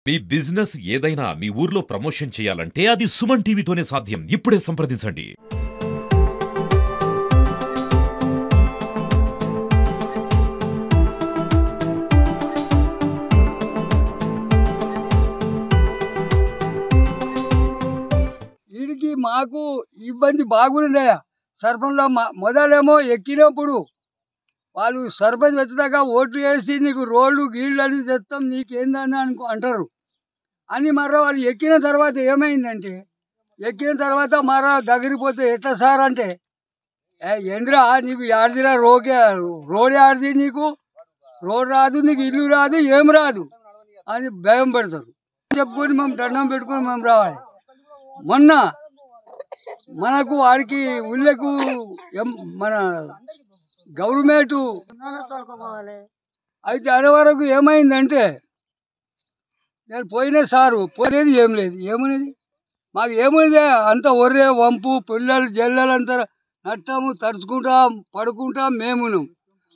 మీ business ఏదైనా మీ ఊర్లో promotion చేయాలంటే అది సుమన్ టీవీతోనే సాధ్యం. ఇప్పుడే సంప్రదించండి. వీడికి మాకు ఇబ్బంది బాగుందయ్యా. సర్పంచ్లో మొదలేమో ఎక్కినప్పుడు వాళ్ళు సర్పంచ్ వచ్చేదాకా ఓట్లు వేసి నీకు రోడ్లు గీళ్ళు అని తెస్తాం నీకేందని అంటారు అని మరో వాళ్ళు ఎక్కిన తర్వాత ఏమైందంటే ఎక్కిన తర్వాత మరో దగ్గరికి పోతే ఎట్లా సార్ అంటే ఏంద్రా నీకు ఆడిదిరా రోడ్ ఆడిది, నీకు రోడ్ రాదు, నీకు ఇల్లు రాదు, ఏం రాదు అని భయం పెడతారు. చెప్పుకొని మేము దండం పెట్టుకొని మేము రావాలి. మొన్న మనకు వాడికి ఊళ్ళకు మన గవర్నమెంట్ అయితే అనే వరకు ఏమైందంటే నేను పోయినా సారు పోలేదు, ఏం లేదు. ఏమున్నది మాకు ఏమున్నది అంత ఒర్రే వంపు పిల్లలు జల్లలు అంతా నట్టము తడుచుకుంటాం పడుకుంటాం మేమును.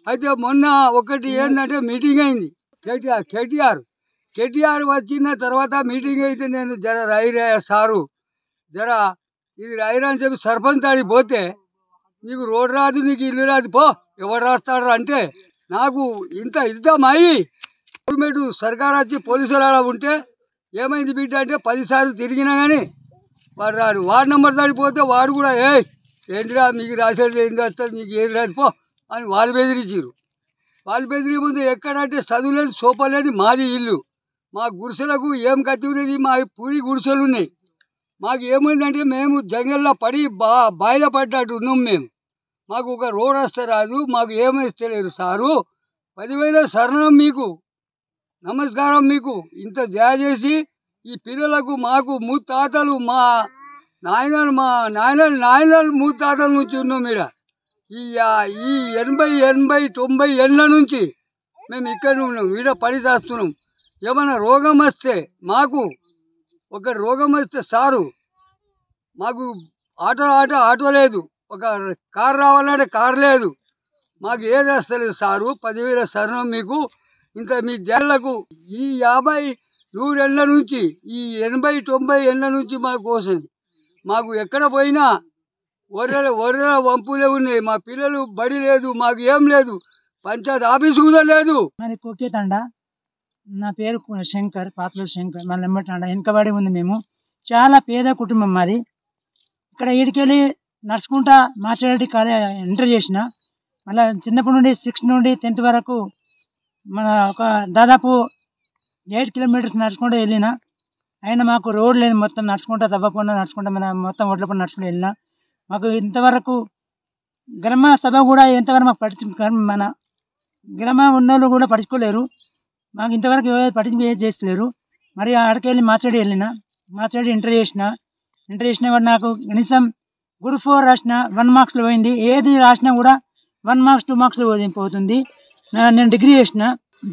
అయితే మొన్న ఒకటి ఏంటంటే మీటింగ్ అయింది. కేటీఆర్ వచ్చిన తర్వాత మీటింగ్ అయితే నేను జర రైరే సారు జర ఇది రైరా అని చెప్పి సర్పంచ్ ఆడికి పోతే నీకు రోడ్ రాదు, నీకు ఇల్లు రాదు, పో ఎవరు రాస్తాడు అంటే నాకు ఇంత ఇద్దామయ్యి గవర్నమెంట్ సర్కార్ వచ్చి పోలీసులు అలా ఉంటే ఏమైంది బిడ్డ అంటే 10 సార్లు తిరిగినా కానీ వాడు రాడు. వార్డు నెంబర్ దాడిపోతే వాడు కూడా ఏంటిరా మీకు రాసేది ఏం రాస్తారు, నీకు ఏది రాదు పో అని వాళ్ళు బెదిరించారు. వాళ్ళు బెదిరిపోతే ఎక్కడంటే చదువులేదు సోపలేదు మాది ఇల్లు. మా గుడిసెలకు ఏం కత్తి ఉన్నది, మా పూరి గుడిసెలు ఉన్నాయి. మాకు ఏమైందంటే మేము జంగల్లో పడి బాయిలో పడ్డట్టు ఉన్నాం మేము. మాకు ఒక రోడ్ వస్తే రాదు, మాకు ఏమిస్తలేరు సారు. 10,000 శరణం మీకు, నమస్కారం మీకు. ఇంత దయచేసి ఈ పిల్లలకు మాకు ముత్తాతలు మా నాయనలు ముత్తాతల నుంచి ఉన్నాం ఇక్కడ. ఈ 80-90 ఏళ్ళ నుంచి మేము ఇక్కడ ఉన్నాం, ఈడ పడి చేస్తున్నాం. ఏమైనా రోగం వస్తే మాకు ఒక రోగం వస్తే సారు మాకు ఆటో లేదు, ఒక కారు రావాలంటే కారు లేదు, మాకు ఏది వస్తలేదు సారు. 10,000 శరణం మీకు. ఇంత మీ జల్లకు ఈ 50-100 ఏళ్ళ నుంచి ఈ 80-90 ఏళ్ళ నుంచి మాకు వస్తుంది. మాకు ఎక్కడ పోయినా ఒర్రెల వంపులే ఉన్నాయి. మా పిల్లలు బడి లేదు, మాకు ఏం లేదు, పంచాయతీ ఆఫీసు కూడా లేదు. మరి కోకేతండ నా పేరు శంకర్, పాతలూరు శంకర్. మళ్ళీ ఎమ్మటండ వెనకబడి ఉంది. మేము చాలా పేద కుటుంబం మాది. ఇక్కడ ఈడికెళ్ళి నడుచుకుంటా మార్చారెడ్డి కాలేజ్ ఎంటర్ చేసిన. మళ్ళీ చిన్నప్పటి నుండి 6 నుండి 10th వరకు మన ఒక దాదాపు 8 కిలోమీటర్స్ నడుచుకుంటూ వెళ్ళిన. అయినా మాకు రోడ్ లేదు, మొత్తం నడుచుకుంటా తవ్వకుండా నడుచుకుంటా మన మొత్తం ఒడ్ల పని నడుచుకుంటూ వెళ్ళిన. మాకు ఇంతవరకు గ్రామ సభ కూడా ఎంతవరకు మాకు మన గ్రామ ఉన్నోళ్ళు కూడా పట్టించుకోలేరు. మాకు ఇంతవరకు పట్టించుకు ఏది చేస్తలేరు. మరి ఆడికి వెళ్ళి మార్చారెడ్డి వెళ్ళిన. మార్చారెడ్డి ఇంటర్ చేసిన కూడా నాకు కనీసం గ్రూప్ 4 రాసిన 1 మార్క్స్లో పోయింది. ఏది రాసినా కూడా 1 మార్క్స్ 2 మార్క్స్లో పోతుంది. నేను డిగ్రీ చేసిన.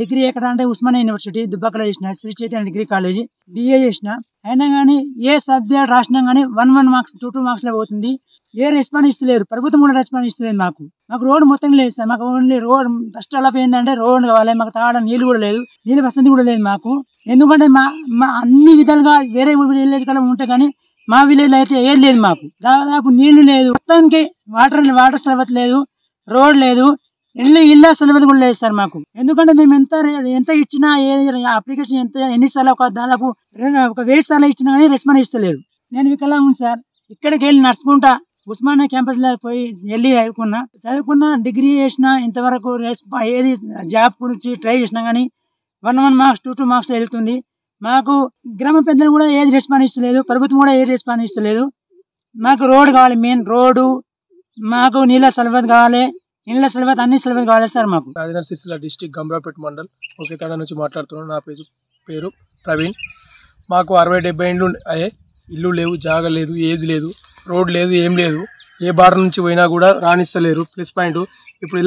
డిగ్రీ ఎక్కడ అంటే ఉస్మానియా యూనివర్సిటీ దుబ్బాకలో చేసిన, Shri Chaitanya degree college BA చేసిన. అయినా కానీ ఏ సబ్జెక్ట్ రాసినా కానీ 1 మార్క్స్ 2 మార్క్స్లో పోతుంది. ఏ రెస్పాన్స్ ఇస్తలేరు, ప్రభుత్వం కూడా రెస్పాన్స్ ఇస్తలేదు. మాకు రోడ్ మొత్తం లేదు సార్. మాకు ఓన్లీ రోడ్ ఫస్ట్ అలా పోయిందంటే రోడ్ కావాలి. మాకు తాగడం నీళ్ళు కూడా లేదు, నీళ్ళు వసతి కూడా లేదు మాకు. ఎందుకంటే మా అన్ని విధాలుగా వేరే విలేజ్ కల్లా ఉంటాయి కానీ మా విలేజ్లో అయితే ఏది లేదు. మాకు దాదాపు నీళ్లు లేదు, మొత్తానికి వాటర్ సర్వత్ లేదు, రోడ్ లేదు, ఇళ్ళ సర్వత్ కూడా లేదు సార్ మాకు. ఎందుకంటే మేము ఎంత ఇచ్చినా అప్లికేషన్ ఎన్నిసార్లు దాదాపు 1000 సార్లు ఇచ్చినా కానీ రెస్పాన్స్ ఇస్తలేరు. నేను వికలాంగుని సార్. ఇక్కడికి వెళ్ళి నడుచుకుంటా ఉస్మానియా క్యాంపస్లో పోయి వెళ్ళి చదువుకున్నా డిగ్రీ చేసిన. ఇంతవరకు ఏది జాబ్ గురించి ట్రై చేసినా కానీ 1 మార్క్స్ 2 మార్క్స్ వెళ్తుంది. మాకు గ్రామ పెద్దలు కూడా ఏది రెస్పాన్స్ ఇస్తలేదు, ప్రభుత్వం కూడా ఏది రెస్పాన్స్ ఇస్తలేదు. మాకు రోడ్ కావాలి, మెయిన్ రోడ్డు. మాకు నీళ్ళ సలవత్ కావాలి, ఇళ్ళ సలవత్ అన్ని సలవత్ కావాలి సార్. మాకు రాజన్న సిరిసిల్ల డిస్టిక్ గంభీరావుపేట మండల్ కోకేతండ నుంచి మాట్లాడుతున్నాను. నా పేరు ప్రవీణ్. మాకు 60-70 ఇండ్లు అయ్యాయి. ఇల్లు లేవు, జాగ లేదు, ఏది లేదు, రోడ్ లేదు, ఏం లేదు. ఏ బార్డర్ నుంచి పోయినా కూడా రాణిస్తలేరు. ప్లస్ పాయింట్ ఇప్పుడు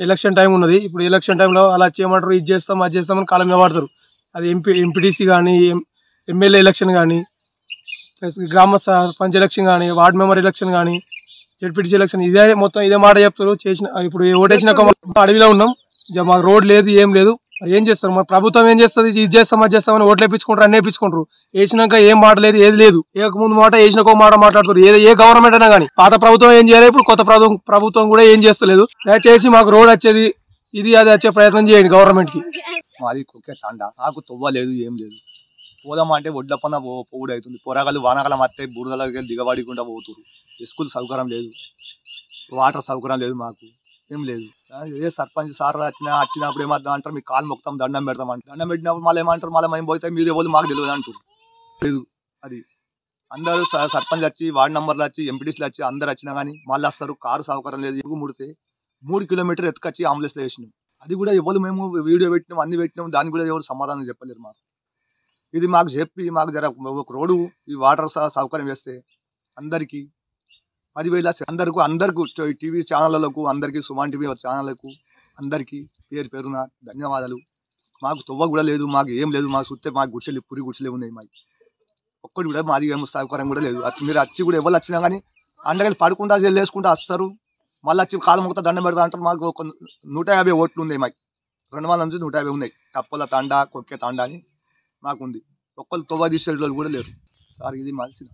ఎలక్షన్ టైం ఉన్నది. ఇప్పుడు ఎలక్షన్ టైంలో అలా చేయమంటారు, ఇది చేస్తాం అది చేస్తామని కాలం మీద వాడతారు. అది ఎంపీటీసీ కానీ, ఎమ్మెల్యే ఎలక్షన్ కానీ, ప్లస్ గ్రామ సర్పంచ్ ఎలక్షన్ కానీ, వార్డ్ మెంబర్ ఎలక్షన్ కానీ, జెడ్పీటీసీ ఎలక్షన్ ఇదే మాట చెప్తారు. చేసిన ఇప్పుడు ఓటేసిన అడవిలో ఉన్నాం. మాకు రోడ్ లేదు, ఏం లేదు, ఏం చేస్తారు మరి ప్రభుత్వం ఏం చేస్తుంది? ఇది చేస్తాం అది చేస్తామని ఓట్లు వేయించుకుంటారు, అన్ని వేయించుకుంటారు. వేసినాక ఏం మాట లేదు, ఏది లేదు. ముందు మాట వేసినాక ఒక మాట మాట్లాడుతారు. ఏ గవర్నమెంట్ అయినా కానీ పాత ప్రభుత్వం ఏం చేయలేదు, ఇప్పుడు కొత్త ప్రభుత్వం కూడా ఏం చేస్తలేదు. దయచేసి మాకు రోడ్ వచ్చేది ఇది అది వచ్చే ప్రయత్నం చేయండి గవర్నమెంట్ కి. మాది కుక్కే తాండ, నాకు తొవ్వలేదు, ఏం లేదు. పోదామంటే ఒడ్ల పన్న పోవుడు అవుతుంది. పొరగాలు వానకాలం వస్తే బురదలకి దిగబడికుండా పోతురు. స్కూల్ సౌకర్యం లేదు, వాటర్ సౌకర్యం లేదు, మాకు ఏం లేదు. ఏ సర్పంచ్ సార్ వచ్చినప్పుడు ఏమర్థం అంటారు, మీకు కాలు మొక్తాం, దండం పెడతాం అంటారు. దండం పెట్టినప్పుడు మళ్ళీ ఏమంటారు, మళ్ళీ మేము పోతే మీరు ఎవరు మాకు తెలియదు అంటారు. లేదు అది అందరూ సర్పంచ్ వచ్చి, వార్డు నంబర్లు వచ్చి, ఎంపీటీసీలు వచ్చి అందరు వచ్చినా కానీ మళ్ళీ వస్తారు. కారు సౌకర్యం లేదు. ఎరుగు ముడితే 3 కిలోమీటర్లు ఎత్తుకొచ్చి అంబులెన్స్లో వేసినాం. అది కూడా ఎవరు మేము వీడియో పెట్టినాం, అన్ని పెట్టినాం, దానికి కూడా ఎవరు సమాధానం చెప్పలేరు మాకు. ఇది మాకు చెప్పి మాకు జర ఒక రోడ్డు ఈ వాటర్ సౌకర్యం వేస్తే అందరికీ 10,000 అందరికీ టీవీ ఛానళ్ళకు, అందరికీ సుమన్ టీవీ ఛానళ్ళకు అందరికీ పేరున ధన్యవాదాలు. మాకు తొవ్వ కూడా లేదు, మాకు ఏం లేదు. మాకు చూస్తే మాకు గుడిసెలు పురి గుడిసెలే ఉన్నాయి. మాకు ఒక్కటి కూడా మాది ఏం సౌకర్యం కూడా లేదు. మీరు వచ్చి కూడా ఎవరు వచ్చినా కానీ అండగలి పడుకుంటా వేసుకుంటా వస్తారు. మళ్ళీ వచ్చి కాలు మొక్త దండం పెడతా అంటారు. మాకు ఒక 150 ఓట్లు ఉన్నాయి. మాకు 200 నుంచి 150 ఉన్నాయి. టప్పల తాండా, కొక్కే తాండా అని మాకు ఉంది. ఒక్కరు తొవ్వ తీసే వాళ్ళు కూడా లేరు సార్. ఇది మాది.